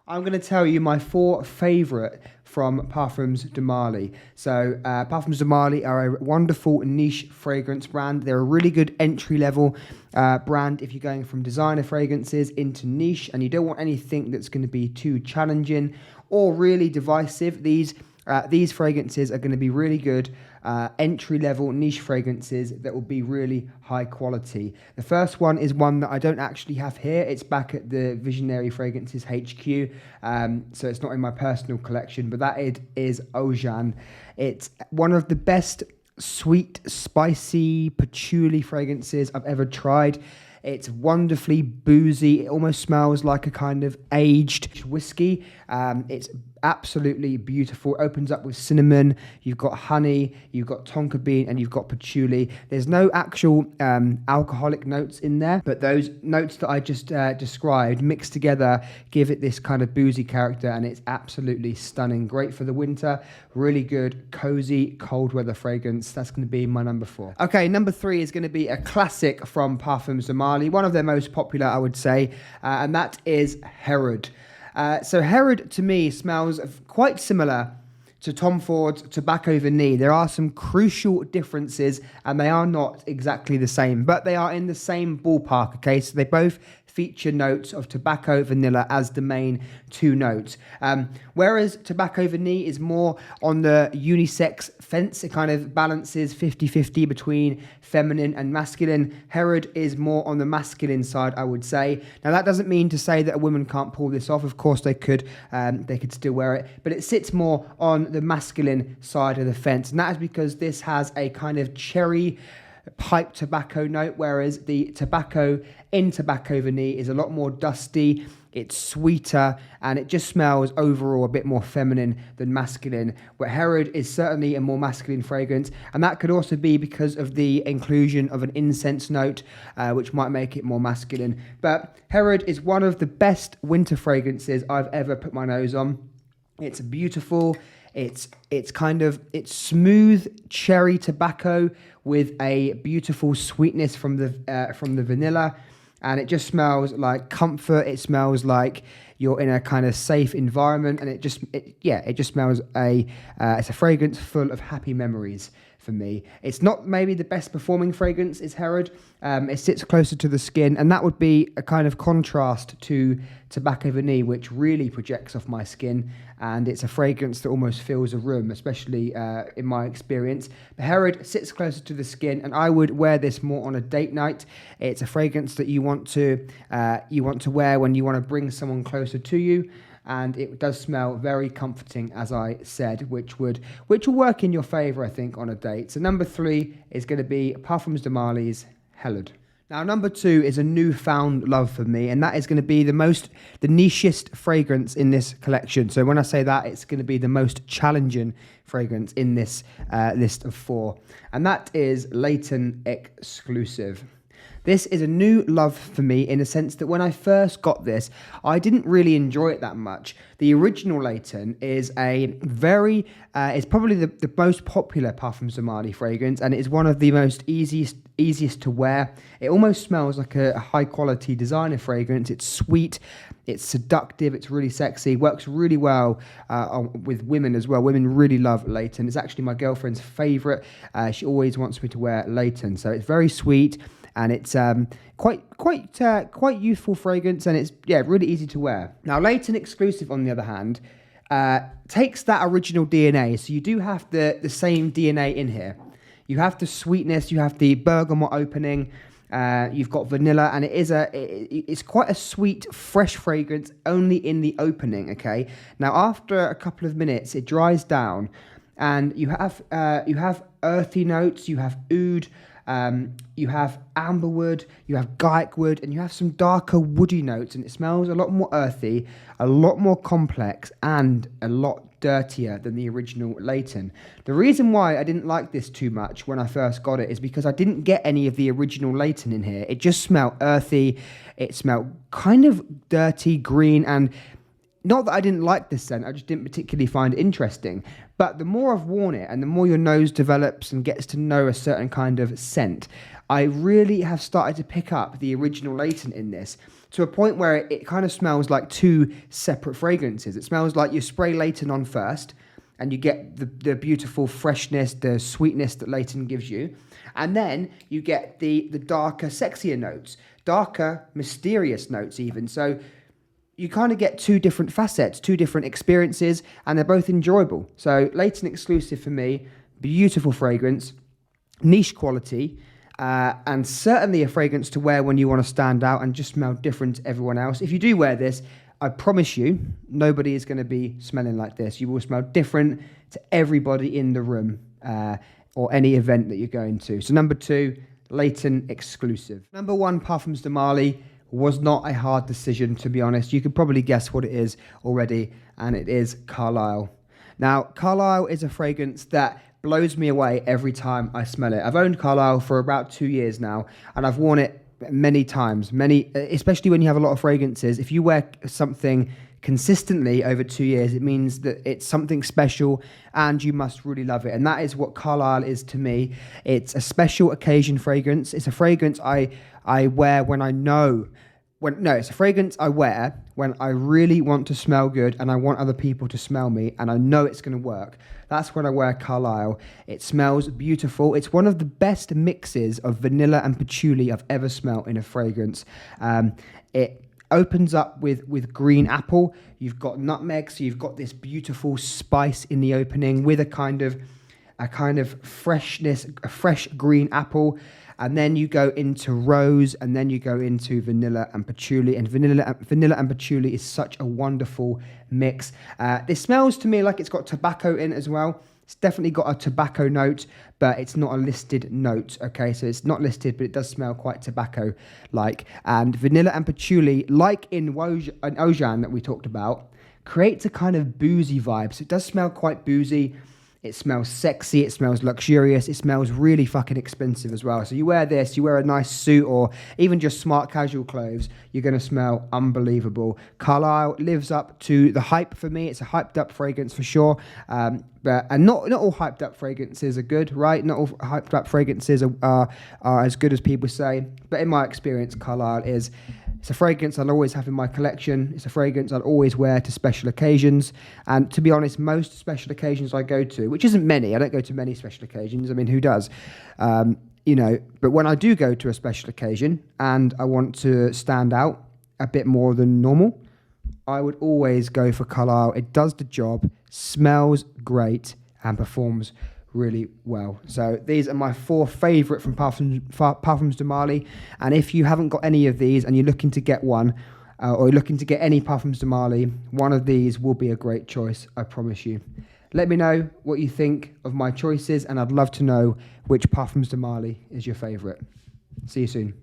I'm going to tell you my 4 favourite from Parfums de Marly. So Parfums de Marly are a wonderful niche fragrance brand. They're a really good entry-level brand if you're going from designer fragrances into niche and you don't want anything that's going to be too challenging or really divisive. These fragrances are going to be really good entry-level niche fragrances that will be really high quality. The first one is one that I don't actually have here. It's back at the Visionary Fragrances HQ, so it's not in my personal collection, but that is OAJAN. It's one of the best sweet, spicy, patchouli fragrances I've ever tried. It's wonderfully boozy. It almost smells like a kind of aged whiskey. It's absolutely beautiful. It opens up with cinnamon. You've got honey, you've got tonka bean, and you've got patchouli. There's no actual alcoholic notes in there, but those notes that I just described mixed together give it this kind of boozy character, and it's absolutely stunning. Great for the winter. Really good, cozy, cold weather fragrance. That's going to be my number 4. Okay, number 3 is going to be a classic from Parfums de Marly, one of their most popular, I would say, and that is Herod. So Herod, to me, smells quite similar to Tom Ford's Tobacco Vanille. There are some crucial differences, and they are not exactly the same, but they are in the same ballpark, okay? So they both feature notes of tobacco vanilla as the main 2 notes. Whereas Tobacco Vanille is more on the unisex fence. It kind of balances 50-50 between feminine and masculine. Herod is more on the masculine side, I would say. Now, that doesn't mean to say that a woman can't pull this off. Of course, they could still wear it, but it sits more on the masculine side of the fence, and that is because this has a kind of cherry pipe tobacco note, whereas the tobacco in Tobacco Vanille is a lot more dusty. It's sweeter, and it just smells overall a bit more feminine than masculine. But Herod is certainly a more masculine fragrance, and that could also be because of the inclusion of an incense note, which might make it more masculine. But Herod is one of the best winter fragrances I've ever put my nose on. It's beautiful. It's smooth cherry tobacco with a beautiful sweetness from the vanilla, and it just smells like comfort. It smells like you're in a kind of safe environment, and it just smells it's a fragrance full of happy memories for me. It's not maybe the best performing fragrance, is Herod. It sits closer to the skin, and that would be a kind of contrast to Tobacco Vanille, which really projects off my skin, and it's a fragrance that almost fills a room, especially in my experience. But Herod sits closer to the skin, and I would wear this more on a date night. It's a fragrance that you want to wear when you want to bring someone closer to you. And it does smell very comforting, as I said, which will work in your favour, I think, on a date. So number 3 is going to be Parfums de Marly's Herod. Now, number 2 is a newfound love for me, and that is going to be the nichest fragrance in this collection. So when I say that, it's going to be the most challenging fragrance in this list of 4, and that is LAYTON Exclusive. This is a new love for me in the sense that when I first got this, I didn't really enjoy it that much. The original LAYTON is it's probably the most popular Parfums de Marly fragrance, and it is one of the most easiest to wear. It almost smells like a high quality designer fragrance. It's sweet, it's seductive, it's really sexy, works really well with women as well. Women really love LAYTON. It's actually my girlfriend's favorite. She always wants me to wear LAYTON. So it's very sweet, and it's quite youthful fragrance, and it's really easy to wear. Now, LAYTON Exclusive, on the other hand, takes that original DNA. So you do have the same DNA in here. You have the sweetness, you have the bergamot opening, you've got vanilla, and it's quite a sweet, fresh fragrance only in the opening. Okay. Now, after a couple of minutes, it dries down, and you have earthy notes, you have oud. You have amberwood, you have gaiac wood, and you have some darker woody notes, and it smells a lot more earthy, a lot more complex, and a lot dirtier than the original LAYTON. The reason why I didn't like this too much when I first got it is because I didn't get any of the original LAYTON in here. It just smelled earthy, it smelled kind of dirty, green, and not that I didn't like this scent, I just didn't particularly find it interesting. But the more I've worn it and the more your nose develops and gets to know a certain kind of scent, I really have started to pick up the original LAYTON in this, to a point where it kind of smells like two separate fragrances. It smells like you spray LAYTON on first, and you get the beautiful freshness, the sweetness that LAYTON gives you. And then you get the darker, sexier notes, darker, mysterious notes even. So you kind of get two different facets, two different experiences, and they're both enjoyable. So LAYTON Exclusive for me, beautiful fragrance, niche quality, and certainly a fragrance to wear when you want to stand out and just smell different to everyone else. If you do wear this, I promise you, nobody is going to be smelling like this. You will smell different to everybody in the room or any event that you're going to. So number 2, LAYTON Exclusive. Number 1, Parfums de Marly, was not a hard decision, to be honest. You could probably guess what it is already, and it is Carlisle. Now, Carlisle is a fragrance that blows me away every time I smell it. I've owned Carlisle for about 2 years now, and I've worn it many times, especially when you have a lot of fragrances. If you wear something consistently over 2 years, it means that it's something special and you must really love it. And that is what Carlisle is to me. It's a special occasion fragrance. It's a fragrance I wear when I know, it's a fragrance I wear when I really want to smell good and I want other people to smell me and I know it's going to work. That's when I wear Carlisle. It smells beautiful. It's one of the best mixes of vanilla and patchouli I've ever smelled in a fragrance. It opens up with green apple. You've got nutmeg, so you've got this beautiful spice in the opening with a kind of freshness, a fresh green apple. And then you go into rose, and then you go into vanilla and patchouli. And vanilla and patchouli is such a wonderful mix. This smells to me like it's got tobacco in as well. It's definitely got a tobacco note, but it's not a listed note, okay? So it's not listed, but it does smell quite tobacco-like. And vanilla and patchouli, like in OAJAN that we talked about, creates a kind of boozy vibe. So it does smell quite boozy. It smells sexy, it smells luxurious, it smells really fucking expensive as well. So you wear this, you wear a nice suit or even just smart casual clothes, you're going to smell unbelievable. Carlisle lives up to the hype for me. It's a hyped up fragrance for sure. And not all hyped up fragrances are good, right? Not all hyped up fragrances are as good as people say. But in my experience, Carlisle is... It's a fragrance I'll always have in my collection. It's a fragrance I'll always wear to special occasions. And to be honest, most special occasions I go to, which isn't many, I don't go to many special occasions. I mean, who does? But when I do go to a special occasion and I want to stand out a bit more than normal, I would always go for Carlisle. It does the job, smells great, and performs really well. So these are my 4 favourite from Parfums de Marly. And if you haven't got any of these and you're looking to get one, or you're looking to get any Parfums de Marly, one of these will be a great choice, I promise you. Let me know what you think of my choices, and I'd love to know which Parfums de Marly is your favourite. See you soon.